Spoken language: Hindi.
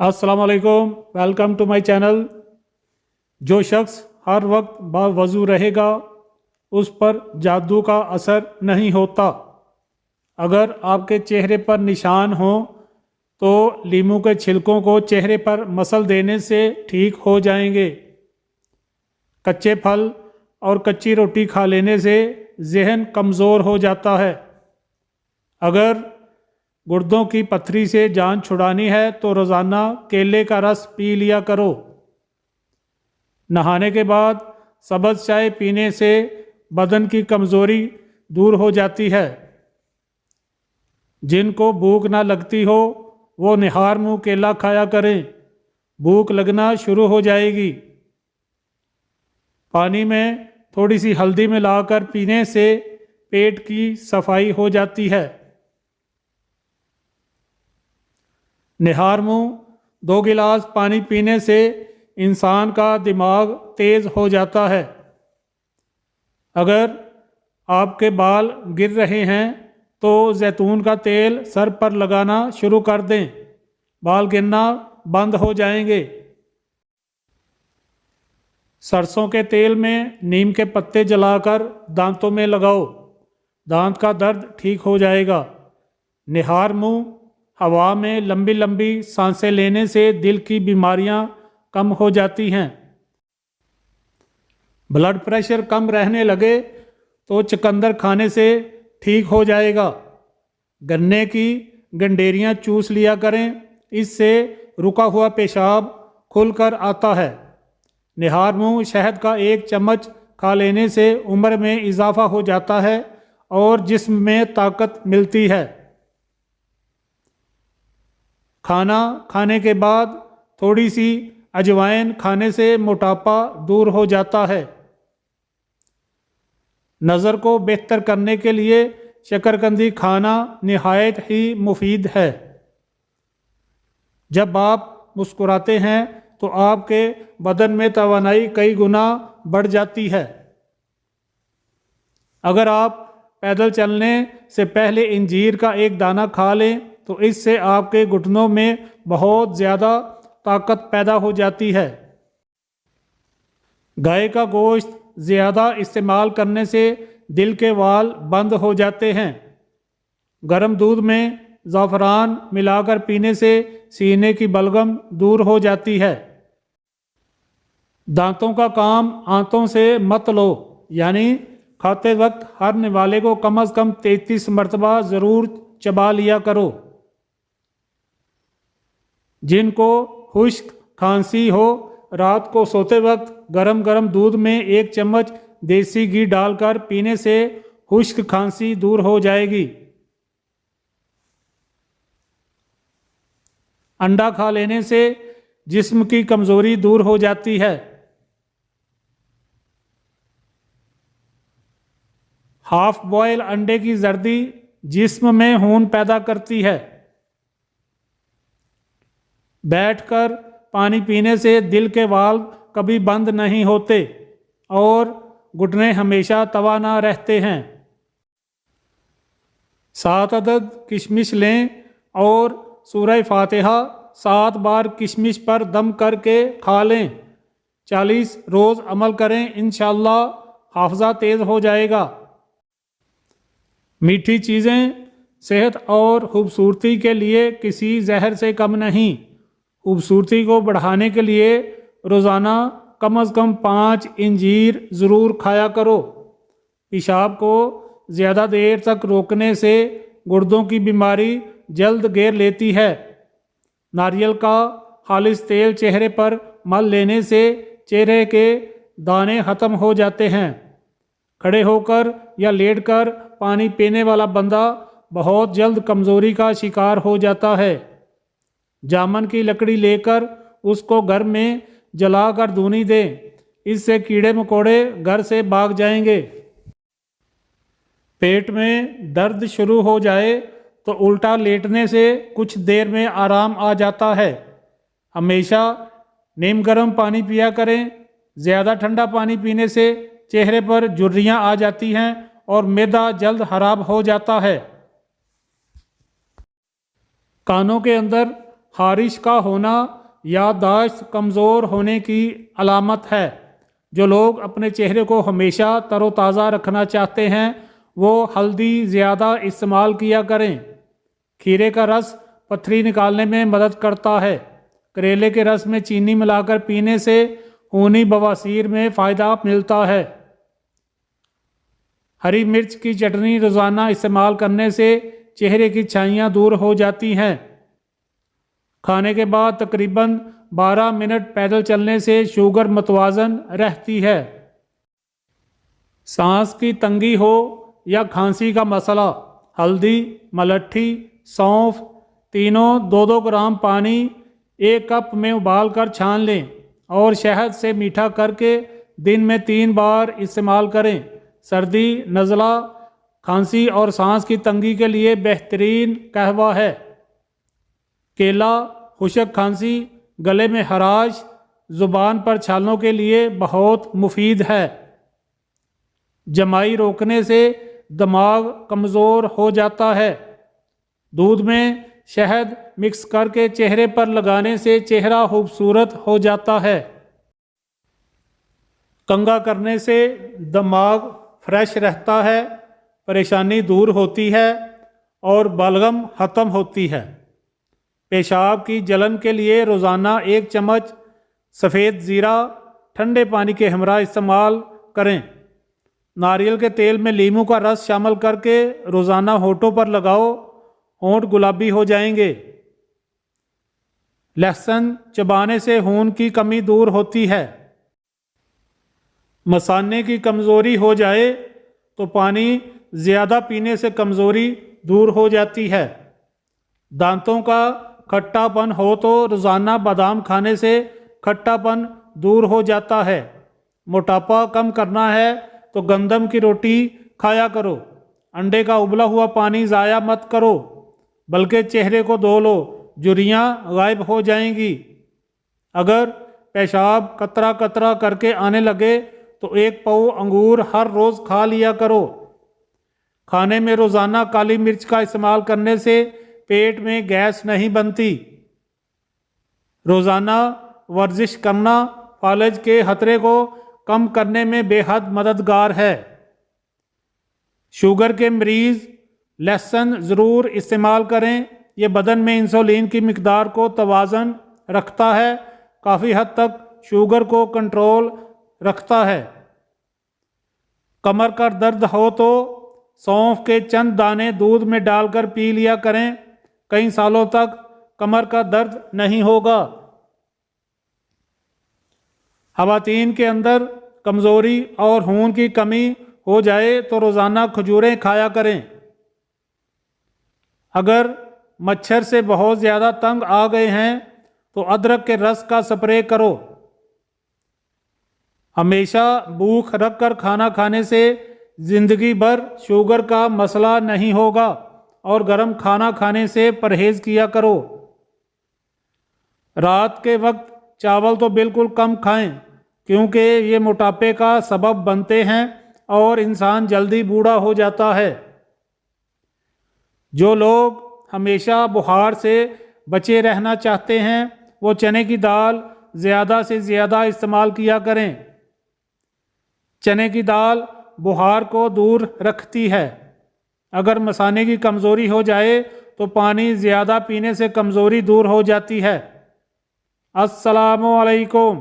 अस्सलाम वालेकुम, वेलकम टू माय चैनल। जो शख्स हर वक्त बावज़ू रहेगा उस पर जादू का असर नहीं होता। अगर आपके चेहरे पर निशान हो तो लीमू के छिलकों को चेहरे पर मसल देने से ठीक हो जाएंगे। कच्चे फल और कच्ची रोटी खा लेने से जहन कमज़ोर हो जाता है। अगर गुर्दों की पथरी से जान छुड़ानी है तो रोज़ाना केले का रस पी लिया करो। नहाने के बाद सब्ज़ चाय पीने से बदन की कमज़ोरी दूर हो जाती है। जिनको भूख ना लगती हो वो निहार मुँह केला खाया करें, भूख लगना शुरू हो जाएगी। पानी में थोड़ी सी हल्दी मिलाकर पीने से पेट की सफाई हो जाती है। निहार मुँह 2 गिलास पानी पीने से इंसान का दिमाग तेज़ हो जाता है। अगर आपके बाल गिर रहे हैं तो जैतून का तेल सर पर लगाना शुरू कर दें, बाल गिरना बंद हो जाएंगे। सरसों के तेल में नीम के पत्ते जलाकर दांतों में लगाओ, दांत का दर्द ठीक हो जाएगा। निहार मुँह हवा में लंबी लंबी सांसें लेने से दिल की बीमारियां कम हो जाती हैं। ब्लड प्रेशर कम रहने लगे तो चुकंदर खाने से ठीक हो जाएगा। गन्ने की गंडेरियां चूस लिया करें, इससे रुका हुआ पेशाब खुलकर आता है। निहार मुँह शहद का 1 चम्मच खा लेने से उम्र में इजाफा हो जाता है और जिस्म में ताकत मिलती है। खाना खाने के बाद थोड़ी सी अजवाइन खाने से मोटापा दूर हो जाता है। नज़र को बेहतर करने के लिए शकरकंदी खाना निहायत ही मुफीद है। जब आप मुस्कुराते हैं तो आपके बदन में तवानाई कई गुना बढ़ जाती है। अगर आप पैदल चलने से पहले इंजीर का 1 दाना खा लें तो इससे आपके घुटनों में बहुत ज़्यादा ताकत पैदा हो जाती है। गाय का गोश्त ज़्यादा इस्तेमाल करने से दिल के वाल बंद हो जाते हैं। गर्म दूध में ज़ाफ़रान मिलाकर पीने से सीने की बलगम दूर हो जाती है। दांतों का काम आंतों से मत लो, यानी खाते वक्त हर निवाले को कम से कम 33 मरतबा ज़रूर चबा लिया करो। जिनको खुश्क खांसी हो, रात को सोते वक्त गरम गरम दूध में 1 चम्मच देसी घी डालकर पीने से खुश्क खांसी दूर हो जाएगी। अंडा खा लेने से जिस्म की कमज़ोरी दूर हो जाती है। हाफ बॉयल अंडे की जर्दी जिस्म में खून पैदा करती है। बैठकर पानी पीने से दिल के वाल्व कभी बंद नहीं होते और घुटने हमेशा तवाना रहते हैं। 7 अदद किशमिश लें और सूरह फातिहा 7 बार किशमिश पर दम करके खा लें। 40 रोज़ अमल करें, इंशाअल्लाह हाफ़ज़ा तेज़ हो जाएगा। मीठी चीज़ें सेहत और खूबसूरती के लिए किसी जहर से कम नहीं। खूबसूरती को बढ़ाने के लिए रोज़ाना कम से कम 5 इंजीर ज़रूर खाया करो। पेशाब को ज़्यादा देर तक रोकने से गुर्दों की बीमारी जल्द घेर लेती है। नारियल का खालिस तेल चेहरे पर मल लेने से चेहरे के दाने ख़त्म हो जाते हैं। खड़े होकर या लेटकर पानी पीने वाला बंदा बहुत जल्द कमज़ोरी का शिकार हो जाता है। जामन की लकड़ी लेकर उसको घर में जलाकर धुनी दें, इससे कीड़े मकोड़े घर से भाग जाएंगे। पेट में दर्द शुरू हो जाए तो उल्टा लेटने से कुछ देर में आराम आ जाता है। हमेशा नीम गर्म पानी पिया करें। ज़्यादा ठंडा पानी पीने से चेहरे पर झुर्रियाँ आ जाती हैं और मैदा जल्द खराब हो जाता है। कानों के अंदर खारिश का होना याददाश्त कमज़ोर होने की अलामत है। जो लोग अपने चेहरे को हमेशा तरोताज़ा रखना चाहते हैं वो हल्दी ज़्यादा इस्तेमाल किया करें। खीरे का रस पथरी निकालने में मदद करता है। करेले के रस में चीनी मिलाकर पीने से खूनी बवासीर में फ़ायदा मिलता है। हरी मिर्च की चटनी रोज़ाना इस्तेमाल करने से चेहरे की छाइयाँ दूर हो जाती हैं। खाने के बाद तकरीबन 12 मिनट पैदल चलने से शुगर मतवाजन रहती है। सांस की तंगी हो या खांसी का मसला, हल्दी, मलट्ठी, सौंफ तीनों 2-2 ग्राम पानी 1 कप में उबाल कर छान लें और शहद से मीठा करके दिन में 3 बार इस्तेमाल करें। सर्दी, नज़ला, खांसी और सांस की तंगी के लिए बेहतरीन कहवा है। केला खुशक खांसी, गले में खराश, ज़ुबान पर छालों के लिए बहुत मुफीद है। जमाई रोकने से दिमाग कमज़ोर हो जाता है। दूध में शहद मिक्स करके चेहरे पर लगाने से चेहरा खूबसूरत हो जाता है। कंघा करने से दिमाग फ्रेश रहता है, परेशानी दूर होती है और बलगम ख़त्म होती है। पेशाब की जलन के लिए रोज़ाना 1 चम्मच सफ़ेद ज़ीरा ठंडे पानी के हमरा इस्तेमाल करें। नारियल के तेल में लीमू का रस शामिल करके रोज़ाना होठों पर लगाओ, होंठ गुलाबी हो जाएंगे। लहसुन चबाने से खून की कमी दूर होती है। मसाने की कमज़ोरी हो जाए तो पानी ज़्यादा पीने से कमज़ोरी दूर हो जाती है। दांतों का खट्टापन हो तो रोज़ाना बादाम खाने से खट्टापन दूर हो जाता है। मोटापा कम करना है तो गंदम की रोटी खाया करो। अंडे का उबला हुआ पानी ज़ाया मत करो, बल्कि चेहरे को धो लो, झुर्रियाँ गायब हो जाएंगी। अगर पेशाब कतरा कतरा करके आने लगे तो 1 पाव अंगूर हर रोज़ खा लिया करो। खाने में रोज़ाना काली मिर्च का इस्तेमाल करने से पेट में गैस नहीं बनती। रोज़ाना वर्जिश करना फालज के खतरे को कम करने में बेहद मददगार है। शुगर के मरीज़ लहसुन ज़रूर इस्तेमाल करें। ये बदन में इंसुलिन की मिकदार को तवाज़न रखता है, काफ़ी हद तक शुगर को कंट्रोल रखता है। कमर का दर्द हो तो सौंफ के चंद दाने दूध में डालकर पी लिया करें। कई सालों तक कमर का दर्द नहीं होगा। ख़वातीन के अंदर कमज़ोरी और खून की कमी हो जाए तो रोज़ाना खजूरें खाया करें। अगर मच्छर से बहुत ज़्यादा तंग आ गए हैं तो अदरक के रस का स्प्रे करो। हमेशा भूख रख कर खाना खाने से ज़िंदगी भर शुगर का मसला नहीं होगा और गर्म खाना खाने से परहेज़ किया करो। रात के वक्त चावल तो बिल्कुल कम खाएं क्योंकि ये मोटापे का सबब बनते हैं और इंसान जल्दी बूढ़ा हो जाता है। जो लोग हमेशा बुखार से बचे रहना चाहते हैं वो चने की दाल ज़्यादा से ज़्यादा इस्तेमाल किया करें। चने की दाल बुखार को दूर रखती है। अगर मसाने की कमज़ोरी हो जाए तो पानी ज़्यादा पीने से कमज़ोरी दूर हो जाती है। अस्सलामु अलैकुम।